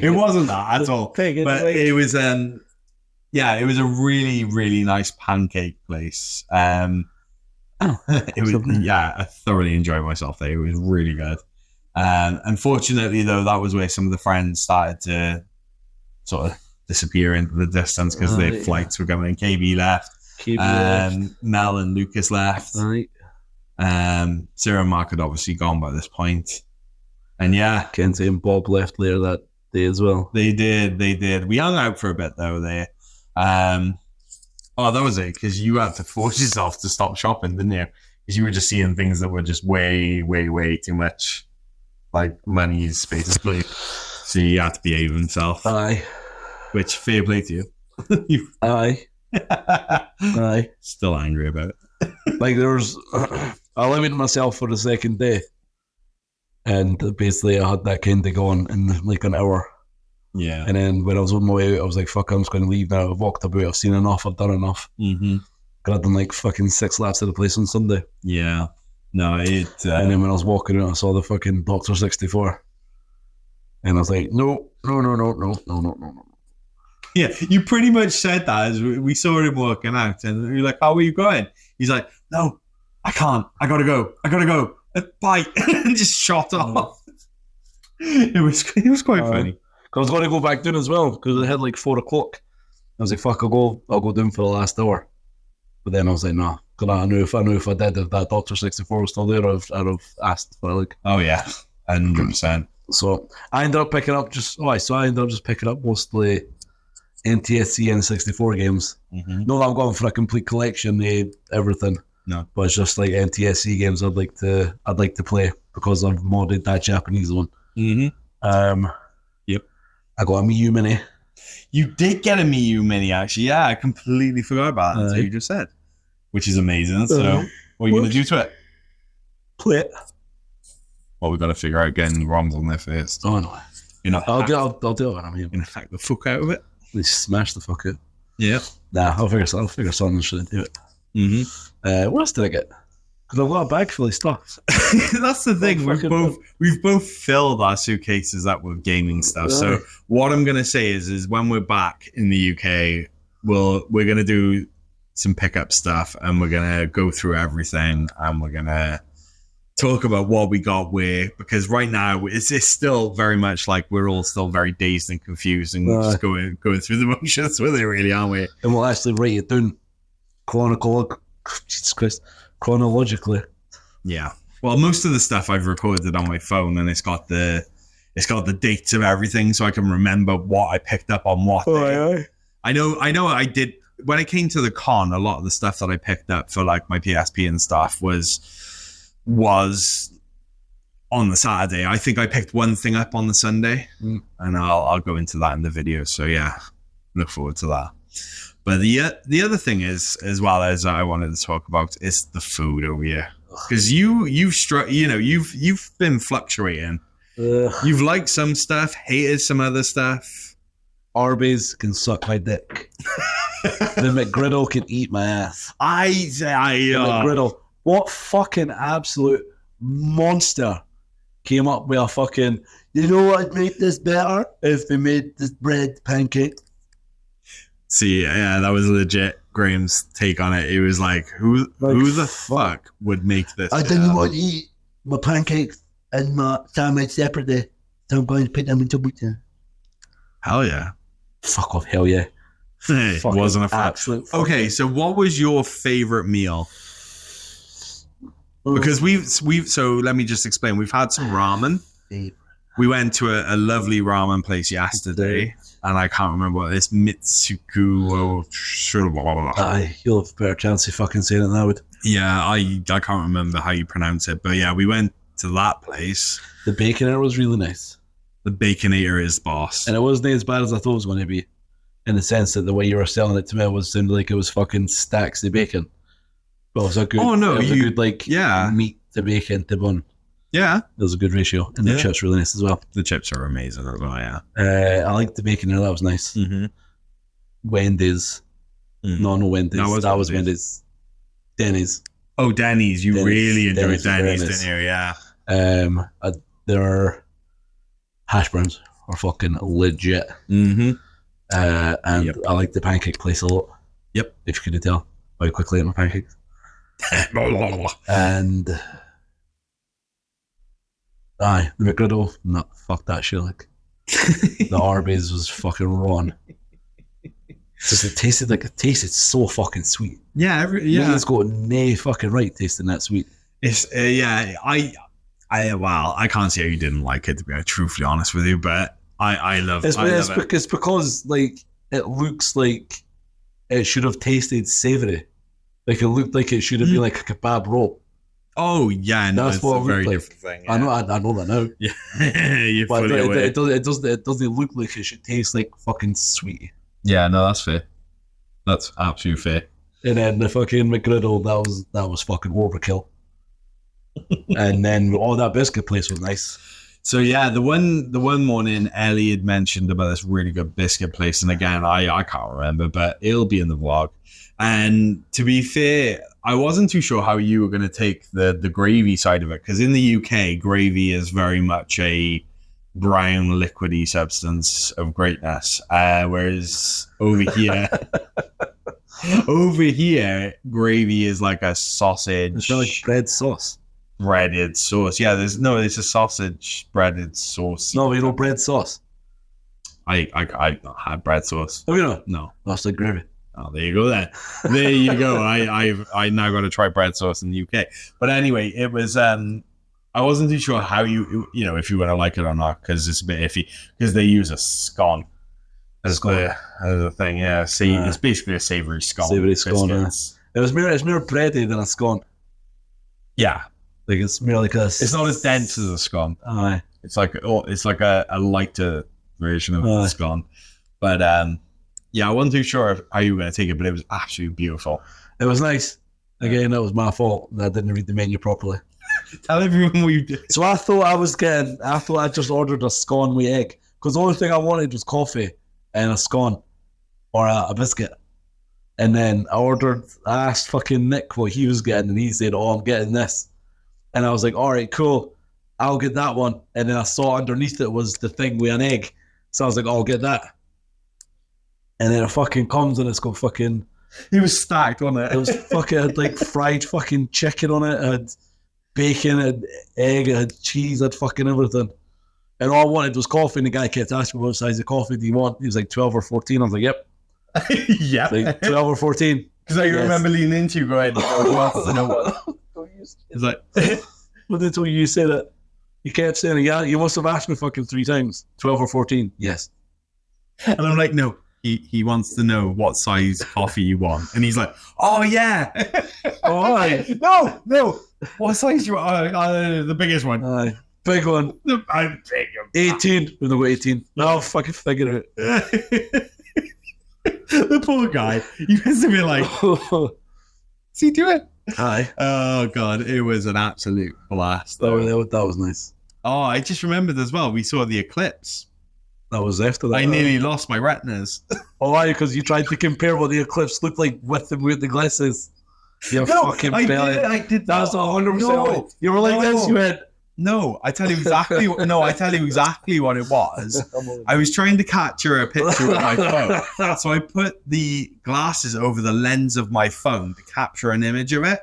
it wasn't that at all. Pig and but Wig. It was it was a really, really nice pancake place. It was I thoroughly enjoyed myself there. It was really good. Unfortunately, though, that was where some of the friends started to sort of disappear into the distance because their flights were going. KB left. Mel and Lucas left. Right. Sarah and Mark had obviously gone by this point. And yeah. Kenzie and Bob left later that day as well. They did. We hung out for a bit, though, there. That was it, because you had to force yourself to stop shopping, didn't you? Because you were just seeing things that were just way, way, way too much, like money is basically. So you had to behave himself. Aye. Which, fair play to you. Aye. Aye. Still angry about it. Like I limited myself for the second day. And basically I had that kind of going in like an hour. Yeah. And then when I was on my way out, I was like, fuck, I'm just going to leave now. I've walked about, I've seen enough, I've done enough. Mm-hmm. I'd done like fucking 6 laps of the place on Sunday. Yeah. No, it... and then when I was walking out, I saw the fucking Doctor 64. And I was like, no. Yeah, you pretty much said that as we saw him walking out, and you're like, "How are you going?" He's like, "No, I can't. I gotta go. Bye," and just shot off. It was quite funny. I was going to go back down as well because it had like 4 o'clock. I was like, "Fuck, I'll go down for the last hour." But then I was like, "Nah," because I knew if I did, if that Doctor 64 was still there, I'd have asked for it. Like, oh yeah, 100%. So I ended up picking up just picking up mostly NTSC N64 games. Mm-hmm. Not that I'm going for a complete collection of everything. No, but it's just like NTSC games I'd like to play because I've modded that Japanese one. Mm-hmm. Yep. I got a Miyu Mini. You did get a Miyu Mini, actually. Yeah, I completely forgot about that. That's what you just said, which is amazing. So, what are you going to do to it? Play it. Well, we've got to figure out getting ROMs on there first. Oh no. You're not. I'll do it when I'm here. You're going to hack the fuck out of it. They smash the fuck out. Yeah. Nah, I'll figure something should do it. Mm-hmm. What else did I get? Because I've got a bag full of stuff. That's the thing. We've both filled our suitcases up with gaming stuff. So what I'm gonna say is when we're back in the UK, we're gonna do some pickup stuff, and we're gonna go through everything, and we're gonna talk about what we got where. Because right now it's still very much like we're all still very dazed and confused and just going through the motions with it, really, aren't we? And we'll actually write it down chronologically. Yeah. Well, most of the stuff I've recorded on my phone, and it's got the dates of everything, so I can remember what I picked up on what day. I know. I did when I came to the con. A lot of the stuff that I picked up for like my PSP and stuff was on the Saturday. I think I picked one thing up on the Sunday, and I'll go into that in the video. So yeah, look forward to that. But the other thing is, as well as I wanted to talk about, is the food over here. Because you've been fluctuating. You've liked some stuff, hated some other stuff. Arby's can suck my dick. The McGriddle can eat my ass. The McGriddle. What fucking absolute monster came up with a fucking, you know what'd make this better? If they made this bread pancake. See, yeah, that was legit Graham's take on it. It was like, who the fuck would make this? I didn't want to eat my pancakes and my sandwich separately, so I'm going to put them in Tupperware. Hell yeah. Fuck off, hell yeah. It wasn't a fuck. Okay, so what was your favorite meal? Because so let me just explain. We've had some ramen. We went to a lovely ramen place yesterday, and I can't remember what it's Mitsuku or blah, blah, blah. You'll have a better chance of fucking saying it now. Yeah, I can't remember how you pronounce it, but yeah, we went to that place. The Baconator was really nice. The Baconator is boss. And it wasn't as bad as I thought it was going to be, in the sense that the way you were selling it to me sounded like it was fucking stacks of bacon. But it was a good, meat to bacon to bun. Yeah. It was a good ratio. And the chips were really nice as well. The chips are amazing as well, yeah. I liked the bacon there. That was nice. Mm-hmm. Wendy's. No Wendy's. That was Wendy's. Denny's. Oh, Denny's. You really enjoyed Denny's, didn't you? Yeah. Their hash browns are fucking legit. Mm-hmm. And I like the pancake place a lot. Yep. If you could tell how quickly I eat my pancakes. And the McGriddle, no, fuck that shit. Like the Arby's was fucking wrong. Just it tasted so fucking sweet. Yeah, it's got no fucking right tasting that sweet. It's I can't see how you didn't like it, to be truthfully honest with you, but I love it. It's because like it looks like it should have tasted savoury. Like it looked like it should have been like a kebab roll. Oh yeah, no, that's what a very different thing. Yeah. I know that now. Yeah, but it doesn't look like it should taste like fucking sweet. Yeah, no, that's fair. That's absolutely fair. And then the fucking McGriddle, that was fucking overkill. And then that biscuit place was nice. So yeah, the one morning Ellie had mentioned about this really good biscuit place, and again, I can't remember, but it'll be in the vlog. And to be fair, I wasn't too sure how you were going to take the gravy side of it, because in the UK, gravy is very much a brown liquidy substance of greatness, whereas over here, gravy is like a sausage. It's like bread sauce. Breaded sauce. Yeah, it's a sausage breaded sauce. No, you know bread sauce. I had bread sauce. Oh, you know? No. That's like gravy. Oh, there you go then. There you go. I now got to try bread sauce in the UK. But anyway, it was I wasn't too sure how you know if you were gonna like it or not, because it's a bit iffy, because they use a scone as the thing. Yeah, see, it's basically a savory scone. Savory scone. It was more bready than a scone. Yeah. Like it's more like a. It's not as dense as a scone. Aye. It's like a lighter version of the scone. But yeah, I wasn't too sure how you were going to take it, but it was absolutely beautiful. It was nice. Again, that was my fault that I didn't read the menu properly. Tell everyone what you did. So I thought I just ordered a scone with egg, because the only thing I wanted was coffee and a scone or a biscuit. And then I asked fucking Nick what he was getting, and he said, "Oh, I'm getting this." And I was like, all right, cool, I'll get that one. And then I saw underneath it was the thing with an egg. So I was like, I'll get that. And then it fucking comes and it's got fucking... He was stacked on it. It was fucking had like fried fucking chicken on it. It had bacon, it had egg, it had cheese, it had fucking everything. And all I wanted was coffee. And the guy kept asking me, what size of coffee do you want? He was like 12 or 14. I was like, yep. Yeah. Like 12 or 14. Because I remember leaning into you going, it's like, but until you say that, you kept saying it. Yeah, you must have asked me fucking 3 times. 12 or 14. Yes. And I'm like, no. He wants to know what size coffee you want. And he's like, oh, yeah. Oh, aye. No. What size do you want? The biggest one. Aye. Big one. I'm big. 18. We've got 18. No, I'll fucking figure it out. The poor guy. He must have been like, does he do it? Aye. Oh, God. It was an absolute blast. That was nice. Oh, I just remembered as well. We saw the eclipse. That was after that. I nearly lost my retinas. Oh, why? Because you tried to compare what the eclipse looked like with the glasses. You fucking belly. I did. That was 100%. You were like this. You went. No, I tell you exactly. I tell you exactly what it was. I was trying to capture a picture with my phone, so I put the glasses over the lens of my phone to capture an image of it,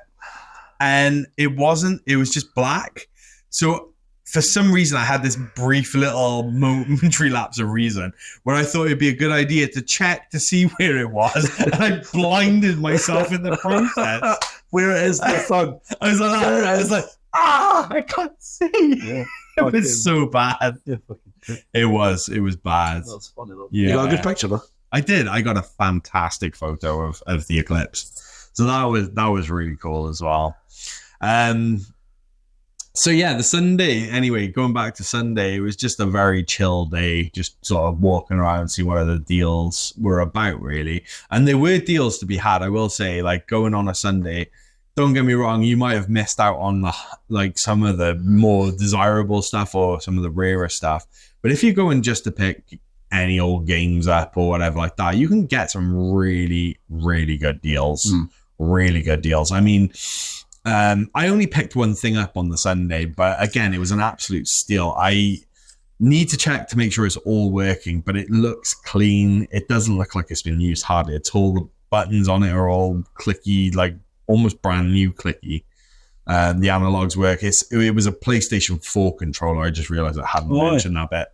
and it wasn't. It was just black. So for some reason, I had this brief little momentary lapse of reason where I thought it'd be a good idea to check to see where it was, and I blinded myself in the process. Where is the sun? I was like, I can't see. Yeah, it was so bad. Yeah, it was bad. That was funny though. Yeah. You got a good picture though. I did. I got a fantastic photo of the eclipse. So that was really cool as well. So yeah, the Sunday, anyway, going back to Sunday, it was just a very chill day, just sort of walking around and see what other deals were about, really. And there were deals to be had, I will say, like going on a Sunday. Don't get me wrong, you might have missed out on some of the more desirable stuff or some of the rarer stuff. But if you're going just to pick any old games up or whatever like that, you can get some really, really good deals. Really good deals. I mean, I only picked one thing up on the Sunday, but again, it was an absolute steal. I need to check to make sure it's all working, but it looks clean. It doesn't look like it's been used hardly at all. The buttons on it are all clicky, like almost brand new clicky. The analogs work. It was a PlayStation 4 controller. I just realized I hadn't mentioned that bit.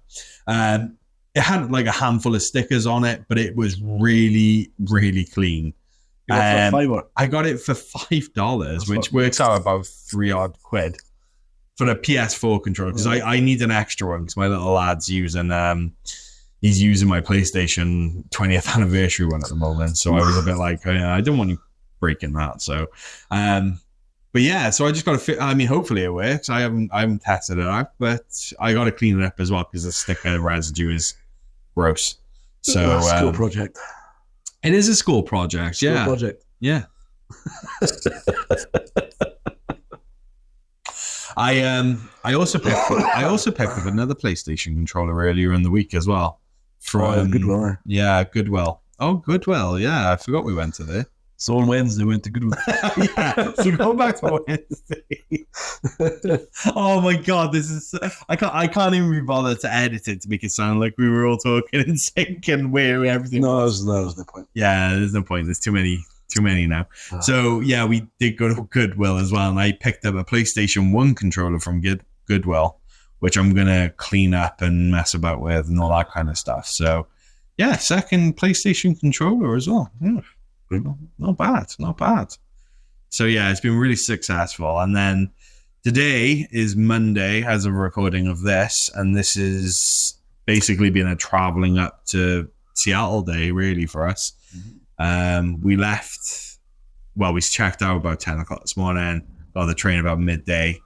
It had like a handful of stickers on it, but it was really, really clean. I got it for $5, which works out about £3 odd for a PS4 controller, because I need an extra one because my little lad's using he's using my PlayStation 20th anniversary one at the moment. So I was a bit like, I don't want you breaking that. So but yeah, so I just got to fit. I mean, hopefully it works. I haven't tested it out, but I got to clean it up as well because the sticker residue is gross. So school project. It is a school project, yeah. School project. Yeah. I also picked up another PlayStation controller earlier in the week as well. From Goodwill. Yeah, Goodwill. Oh, Goodwill. Yeah, I forgot we went to there. So on Wednesday, we went to Goodwill. Yeah, so go back to Wednesday. Oh my god, this is I can't even be bothered to edit it to make it sound like we were all talking in sync and where everything. No, there's no point. Yeah, there's no point. There's too many now. So yeah, we did go to Goodwill as well, and I picked up a PlayStation 1 controller from Goodwill, which I'm gonna clean up and mess about with and all that kind of stuff. So yeah, second PlayStation controller as well. Yeah. Not bad. So yeah, it's been really successful. And then today is Monday as a recording of this, and this is basically been a traveling up to Seattle day really for us. We left, we checked out about 10 o'clock this morning, got the train about midday,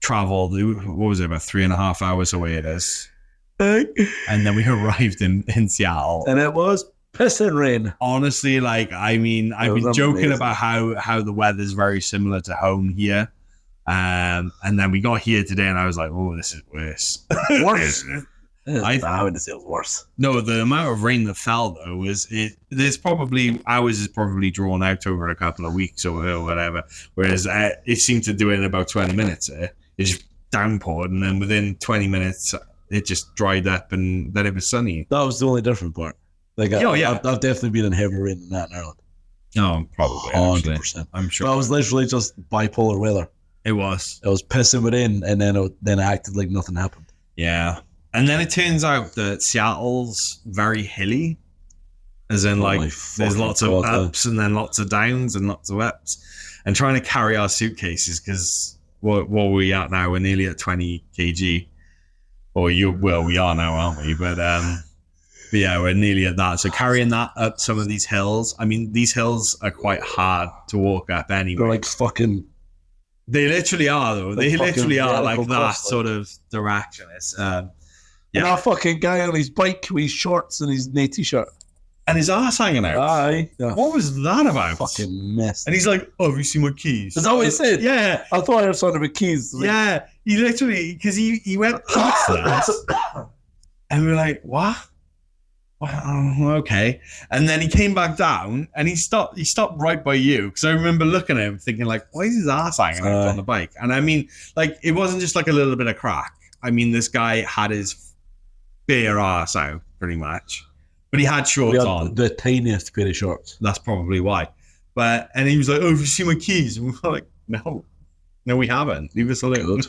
traveled, what was it, about 3.5 hours away it is. And then we arrived in Seattle. And it was pissing rain. Honestly, like, I mean, I've been joking about how the weather's very similar to home here. And then we got here today and I was like, oh, this is worse. Worse? I wouldn't say it was worse. No, the amount of rain that fell though ours is probably drawn out over a couple of weeks or whatever. Whereas it seemed to do it in about 20 minutes. It just downpoured and then within 20 minutes it just dried up and then it was sunny. That was the only different part. Like, I've definitely been in heavy rain in that in Ireland. No, probably 100%. I'm sure. But it was literally just bipolar weather. It was pissing within, and then it acted like nothing happened. Yeah, and then it turns out that Seattle's very hilly, as in there's lots of ups and then lots of downs and lots of ups, and trying to carry our suitcases because what are we at now? We're nearly at 20 kg, we are now, aren't we? But yeah, we're nearly at that. So carrying that up some of these hills, I mean, these hills are quite hard to walk up anyway. They're like fucking... They literally are, though. They literally are like that sort of direction. It's, yeah. And that fucking guy on his bike with his shorts and his knee t-shirt. And his ass hanging out. Aye. Yeah. What was that about? Fucking mess. And he's like, oh, have you seen my keys? Is that what he said? Yeah. I thought I heard something about keys. Like, yeah. He literally, because he went past us. And we were like, what? Well, okay. And then he came back down and he stopped right by you. Because I remember looking at him thinking like, why is his ass hanging out on the bike? And I mean, like, it wasn't just like a little bit of crack. I mean, this guy had his bare ass out pretty much. But he had shorts on. The tiniest pair of shorts. That's probably why. And he was like, oh, have you seen my keys? And we were like, no, we haven't. Leave us alone.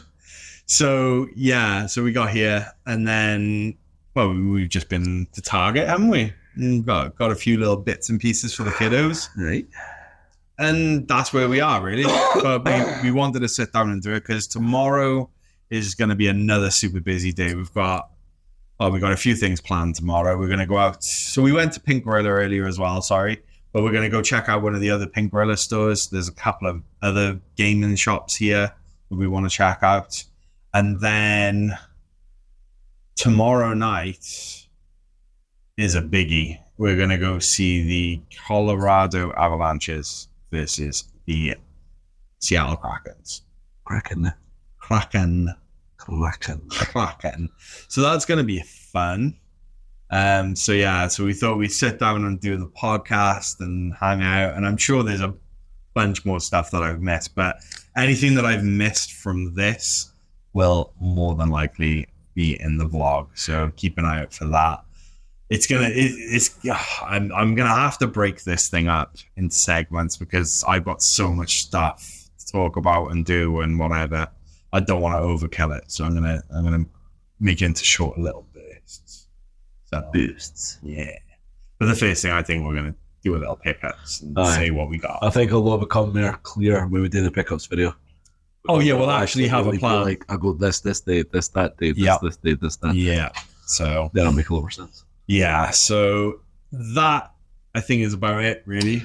So, yeah. So we got here and then... Well, we've just been to Target, haven't we? And got a few little bits and pieces for the kiddos. Right. And that's where we are, really. But we wanted to sit down and do it because tomorrow is going to be another super busy day. We've got a few things planned tomorrow. We're going to go out. So we went to Pink Gorilla earlier as well, but we're going to go check out one of the other Pink Gorilla stores. There's a couple of other gaming shops here that we want to check out. And then... tomorrow night is a biggie. We're going to go see the Colorado Avalanches versus the Seattle Krakens. Kraken. So that's going to be fun. So we thought we'd sit down and do the podcast and hang out. And I'm sure there's a bunch more stuff that I've missed, but anything that I've missed from this will more than likely be in the vlog, so keep an eye out for that. I'm gonna have to break this thing up in segments because I've got so much stuff to talk about and do and whatever. I don't want to overkill it, so I'm gonna make it into short little bursts. Boosts, yeah. But the first thing I think we're gonna do a little pickups and say what we got. I think it'll become more clear when we do the pickups video. Oh yeah, we'll actually have a plan. Like, I go this day, this that day, this day, this that. Yeah. So that'll make a lot more sense. Yeah. So that I think is about it, really.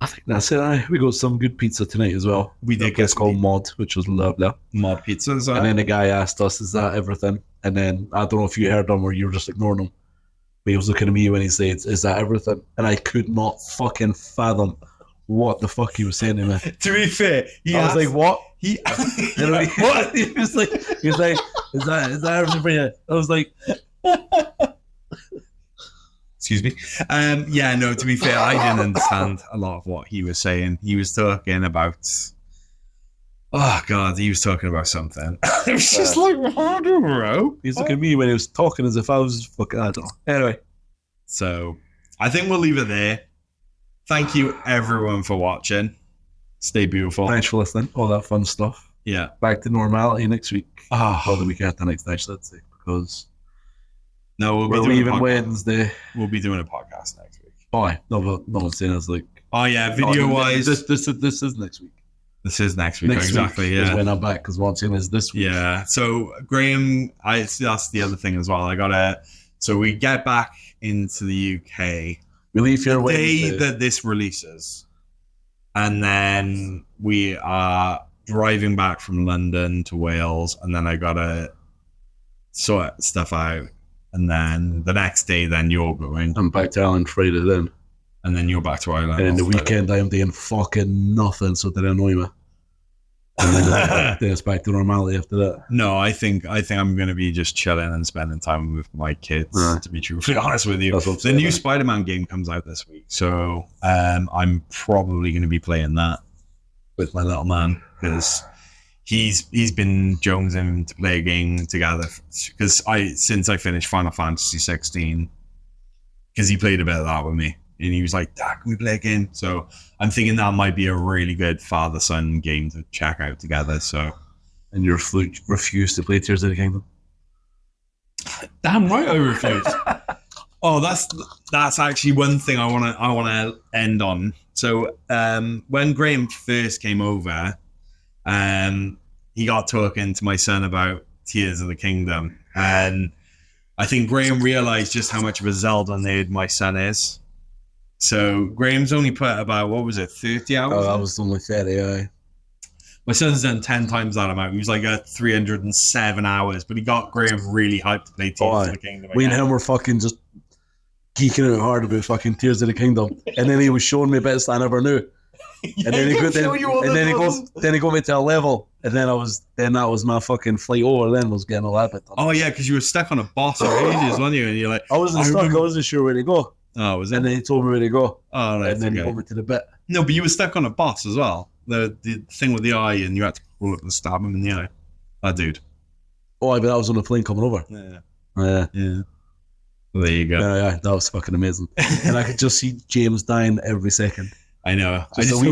I think that's it. We got some good pizza tonight as well. We did get called Mod, which was lovely. Mod pizzas. And then the guy asked us, "Is that everything?" And then I don't know if you heard him or you were just ignoring him. But he was looking at me when he said, "Is that everything?" And I could not fucking fathom what the fuck he was saying to me. To be fair, I was like, "What?" He What? He was like, is that everything for you? I was like, excuse me. Yeah, no, to be fair, I didn't understand a lot of what he was saying. He was talking about, oh God, he was talking about something. It was just like, I don't know. he's looking at me when he was talking as if I was fucking, I don't know. Anyway. So I think we'll leave it there. Thank you everyone for watching. Stay beautiful. Thanks for listening. All that fun stuff. Yeah. Back to normality next week. Oh. Or the week after next, actually, let's say. Because no, we're leaving Wednesday. We'll be doing a podcast next week. Oh, no one's saying it's like. Oh yeah, video wise. This is next week. This is next week. Next exactly. Week yeah. is when I'm back because what I'm saying is this week. Yeah. So Graham, that's the other thing as well. So we get back into the UK. We leave here the Wednesday. day that this releases, and then we are driving back from London to Wales, and then I gotta sort stuff out, and then the next day, then you're going. I'm back to Ireland Friday then. And then you're back to Ireland. And then the weekend I'm doing fucking nothing, so they annoy me. And then it's back to normality after that. No, I think I'm going to be just chilling and spending time with my kids. To be truthfully honest with you, the new Spider-Man game comes out this week, so I'm probably going to be playing that with my little man because he's been jonesing to play a game together because since I finished Final Fantasy 16 because he played a bit of that with me. And he was like, Dad, can we play a game? So I'm thinking that might be a really good father-son game to check out together. So, and you refused to play Tears of the Kingdom? Damn right I refused. Oh, that's actually one thing I wanna end on. So when Graham first came over, he got talking to my son about Tears of the Kingdom. And I think Graham realized just how much of a Zelda nerd my son is. So Graham's only put about, 30 hours? Oh, that was only 30, aye. My son's done 10 times that amount. He was like at 307 hours, but he got Graham really hyped to play Tears of the Kingdom again. We and him were fucking just geeking out hard about fucking Tears of the Kingdom. And then he was showing me bits I never knew. And then he got me to a level. And then that was my fucking flight over then was getting all that bit done. Oh yeah, because you were stuck on a boss for ages, weren't you? And you're like, I wasn't stuck, I wasn't sure where to go. Oh, was it? And then he told me where to go. Oh, right. And then he put me to the bit. No, but you were stuck on a boss as well. The thing with the eye, and you had to pull up and stab him in the eye. That dude. Oh, but that was on the plane coming over. Yeah. Yeah. Well, there you go. Yeah, that was fucking amazing. And I could just see James dying every second. I know. I just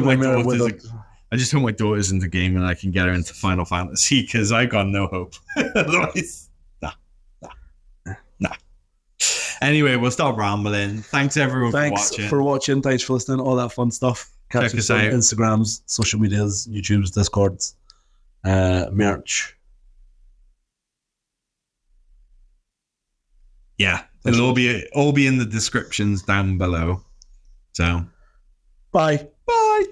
hope my daughter's into gaming and I can get her into Final Fantasy because I got no hope. Otherwise, nah. Anyway, we'll stop rambling. Thanks everyone for watching. Thanks for listening. All that fun stuff. Check us out. Instagrams, social medias, YouTubes, Discords, merch. Yeah, it'll all be in the descriptions down below. So, bye. Bye.